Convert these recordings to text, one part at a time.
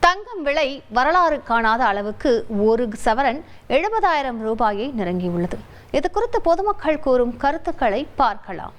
தங்கம் விலை வரலாறு காணாத அளவுக்கு ஒரு சவரன் 70,000 ரூபாயை நெருங்கியுள்ளது. இது குறித்து பொதுமக்கள் கூறும் கருத்துக்களை பார்க்கலாம்.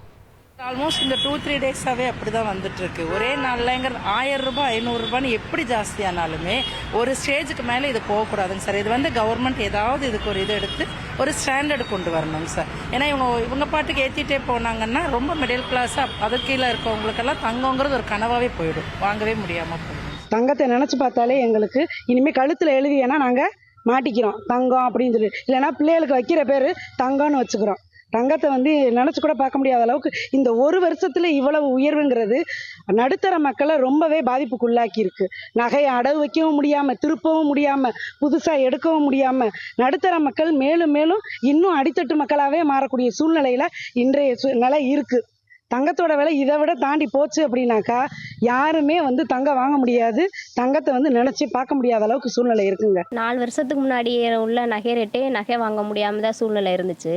ஆல்மோஸ்ட் இந்த 2-3 டேஸாவே அப்படிதான் வந்துட்டு இருக்கு. ஒரே நாள்லங்கிற 1000 ரூபாய் 500 ரூபான்னு எப்படி ஜாஸ்தியானாலுமே ஒரு ஸ்டேஜுக்கு மேலே இது போகக்கூடாதுங்க சார். இது கவர்மெண்ட் ஏதாவது இதுக்கு ஒரு இது எடுத்து ஒரு ஸ்டாண்டர்டு கொண்டு வரணுங்க சார். ஏன்னா இவங்க பாட்டுக்கு ஏற்றிட்டே போனாங்கன்னா ரொம்ப மிடில் கிளாஸாக அது கீழே இருக்கவங்களுக்கெல்லாம் தங்கங்கிறது ஒரு கனவாகவே போயிடும், வாங்கவே முடியாமல் போயிடும். தங்கத்தை நினச்சி பார்த்தாலே எங்களுக்கு இனிமேல் கழுத்தில் எழுதி ஏன்னா நாங்கள் மாட்டிக்கிறோம் தங்கம் அப்படின்னு சொல்லி, இல்லைன்னா பிள்ளைகளுக்கு வைக்கிற பேர் தங்கம்னு வச்சுக்கிறோம். தங்கத்தை நினச்சி கூட பார்க்க முடியாத அளவுக்கு இந்த ஒரு வருஷத்தில் இவ்வளவு உயர்வுங்கிறது நடுத்தர மக்களை ரொம்பவே பாதிப்புக்குள்ளாக்கி இருக்கு. நகையை அடகு வைக்கவும் முடியாமல், திருப்பவும் முடியாமல், புதுசாக எடுக்கவும் முடியாமல் நடுத்தர மக்கள் மேலும் மேலும் இன்னும் அடித்தட்டு மக்களாகவே மாறக்கூடிய சூழ்நிலையில் இன்றைய நிலை இருக்குது. தங்கத்தோட விலை இதை விட தாண்டி போச்சு அப்படின்னாக்கா யாருமே தங்கம் வாங்க முடியாது, தங்கத்தை நினச்சி பார்க்க முடியாத அளவுக்கு சூழ்நிலை இருக்குங்க. 4 வருஷத்துக்கு முன்னாடி உள்ள நகை ரேட்டே நகை வாங்க முடியாமல் தான் சூழ்நிலை இருந்துச்சு.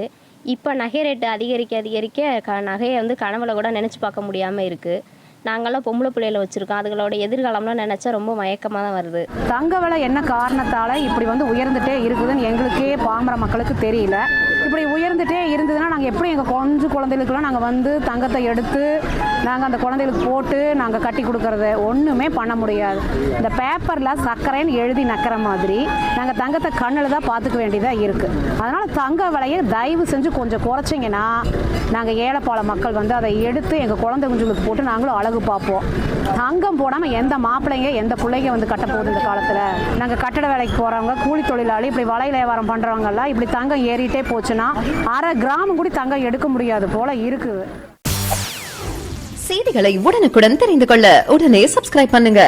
இப்போ நகை ரேட்டு அதிகரிக்க நகையை கனவுல கூட நினச்சி பார்க்க முடியாமல் இருக்குது. நாங்கள்லாம் பொம்பளை பிள்ளைகளை வச்சுருக்கோம், அதுகளோட எதிர்காலம்லாம் நினச்சா ரொம்ப மயக்கமாக தான் வருது. தங்க விலை என்ன காரணத்தால் இப்படி உயர்ந்துட்டே இருக்குதுன்னு எங்களுக்கே பாமர மக்களுக்கு தெரியல. இப்படி உயர்ந்துட்டே இருந்ததுன்னா நாங்கள் எப்படி எங்கள் கொஞ்சம் குழந்தைகளுக்கெல்லாம் நாங்கள் தங்கத்தை எடுத்து நாங்கள் அந்த குழந்தைகளுக்கு போட்டு நாங்கள் கட்டி கொடுக்கறது ஒன்றுமே பண்ண முடியாது. இந்த பேப்பரில் சர்க்கரைன்னு எழுதி நக்கிற மாதிரி நாங்கள் தங்கத்தை கண்ணில் தான் பார்த்துக்க வேண்டியதாக இருக்குது. அதனால் தங்க விலையை தயவு செஞ்சு கொஞ்சம் குறைச்சிங்கன்னா நாங்கள் ஏழைப்பாள மக்கள் அதை எடுத்து எங்கள் குழந்தை குஞ்சுகளுக்கு போட்டு நாங்களும் அழகு பார்ப்போம். தங்கம் போடாமல் எந்த மாப்பிள்ளைங்க எந்த பிள்ளைங்க கட்ட போகுது இந்த காலத்தில். நாங்கள் கட்டட வேலைக்கு போகிறவங்க, கூலி தொழிலாளி, இப்படி வலையில் வியாபாரம் பண்ணுறவங்கெல்லாம் இப்படி தங்கம் ஏறிட்டே போச்சுன்னா 1/2 கிராம் கூட தங்கம் எடுக்க முடியாது போல இருக்குது. செய்திகளை உடனுக்குடன் தெரிந்து கொள்ள உடனே சப்ஸ்கிரைப் பண்ணுங்க.